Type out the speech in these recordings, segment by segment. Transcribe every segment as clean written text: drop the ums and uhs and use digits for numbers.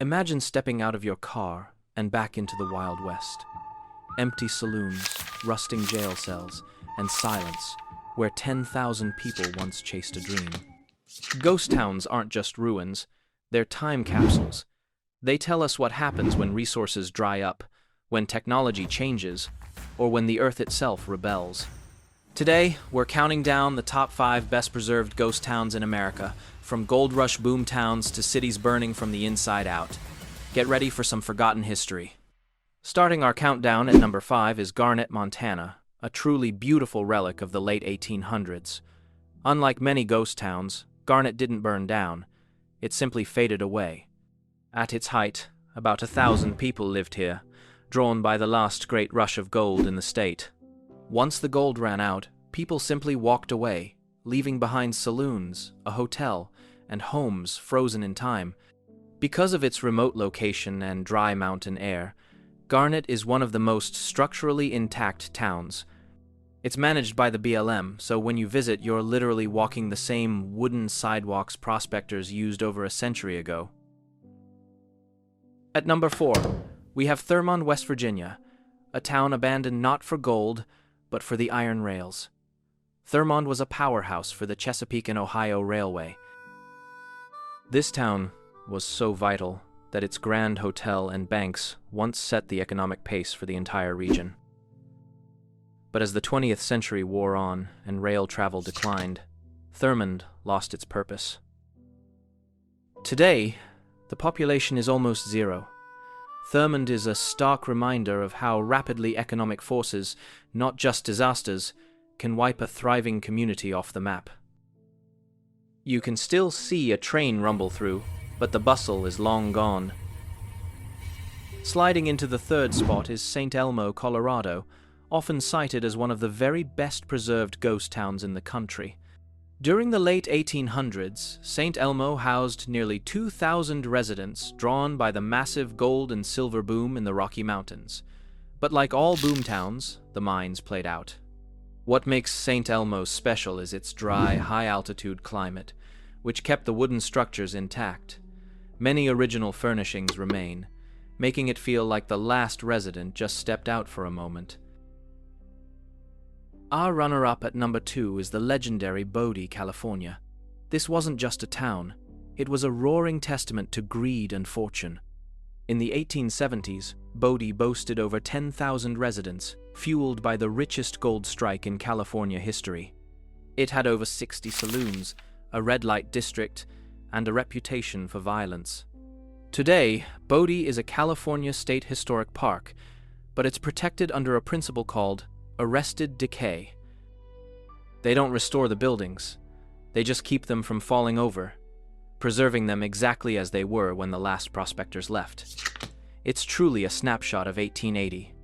Imagine stepping out of your car and back into the Wild West. Empty saloons, rusting jail cells, and silence where 10,000 people once chased a dream. Ghost towns aren't just ruins, they're time capsules. They tell us what happens when resources dry up, when technology changes, or when the earth itself rebels. Today, we're counting down the top 5 best-preserved ghost towns in America, from gold rush boom towns to cities burning from the inside out. Get ready for some forgotten history. Starting our countdown at number 5 is Garnet, Montana, a truly beautiful relic of the late 1800s. Unlike many ghost towns, Garnet didn't burn down. It simply faded away. At its height, about 1,000 people lived here, drawn by the last great rush of gold in the state. Once the gold ran out, people simply walked away, leaving behind saloons, a hotel, and homes frozen in time. Because of its remote location and dry mountain air, Garnet is one of the most structurally intact towns. It's managed by the BLM, so when you visit, you're literally walking the same wooden sidewalks prospectors used over a century ago. At number 4, we have Thurmond, West Virginia, a town abandoned not for gold, but for the iron rails. Thurmond was a powerhouse for the Chesapeake and Ohio Railway. This town was so vital that its grand hotel and banks once set the economic pace for the entire region. But as the 20th century wore on and rail travel declined, Thurmond lost its purpose. Today, the population is almost zero. Thurmond is a stark reminder of how rapidly economic forces, not just disasters, can wipe a thriving community off the map. You can still see a train rumble through, but the bustle is long gone. Sliding into the third spot is St. Elmo, Colorado, often cited as one of the very best preserved ghost towns in the country. During the late 1800s, St. Elmo housed nearly 2,000 residents drawn by the massive gold and silver boom in the Rocky Mountains. But like all boom towns, the mines played out. What makes St. Elmo special is its dry, high-altitude climate, which kept the wooden structures intact. Many original furnishings remain, making it feel like the last resident just stepped out for a moment. Our runner-up at number 2 is the legendary Bodie, California. This wasn't just a town, it was a roaring testament to greed and fortune. In the 1870s, Bodie boasted over 10,000 residents, fueled by the richest gold strike in California history. It had over 60 saloons, a red light district, and a reputation for violence. Today, Bodie is a California State Historic Park, but it's protected under a principle called arrested decay. They don't restore the buildings, they just keep them from falling over, preserving them exactly as they were when the last prospectors left. It's truly a snapshot of 1880.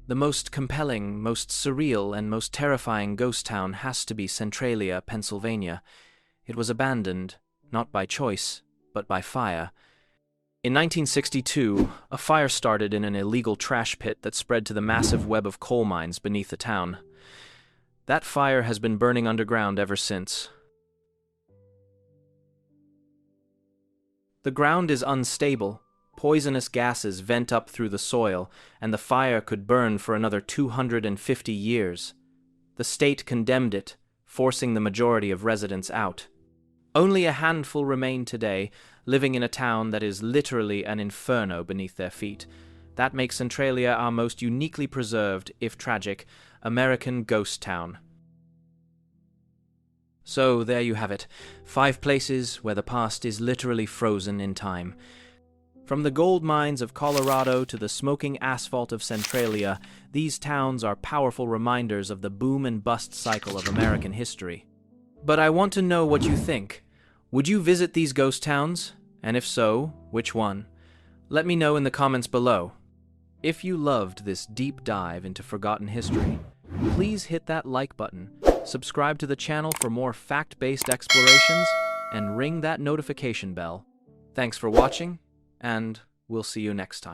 The most compelling, most surreal, and most terrifying ghost town has to be Centralia, Pennsylvania. It was abandoned, not by choice, but by fire. In 1962, a fire started in an illegal trash pit that spread to the massive web of coal mines beneath the town. That fire has been burning underground ever since. The ground is unstable. Poisonous gases vent up through the soil, and the fire could burn for another 250 years. The state condemned it, forcing the majority of residents out. Only a handful remain today, living in a town that is literally an inferno beneath their feet. That makes Centralia our most uniquely preserved, if tragic, American ghost town. So there you have it, 5 places where the past is literally frozen in time. From the gold mines of Colorado to the smoking asphalt of Centralia, these towns are powerful reminders of the boom and bust cycle of American history. But I want to know what you think. Would you visit these ghost towns? And if so, which one? Let me know in the comments below. If you loved this deep dive into forgotten history, please hit that like button, subscribe to the channel for more fact-based explorations, and ring that notification bell. Thanks for watching, and we'll see you next time.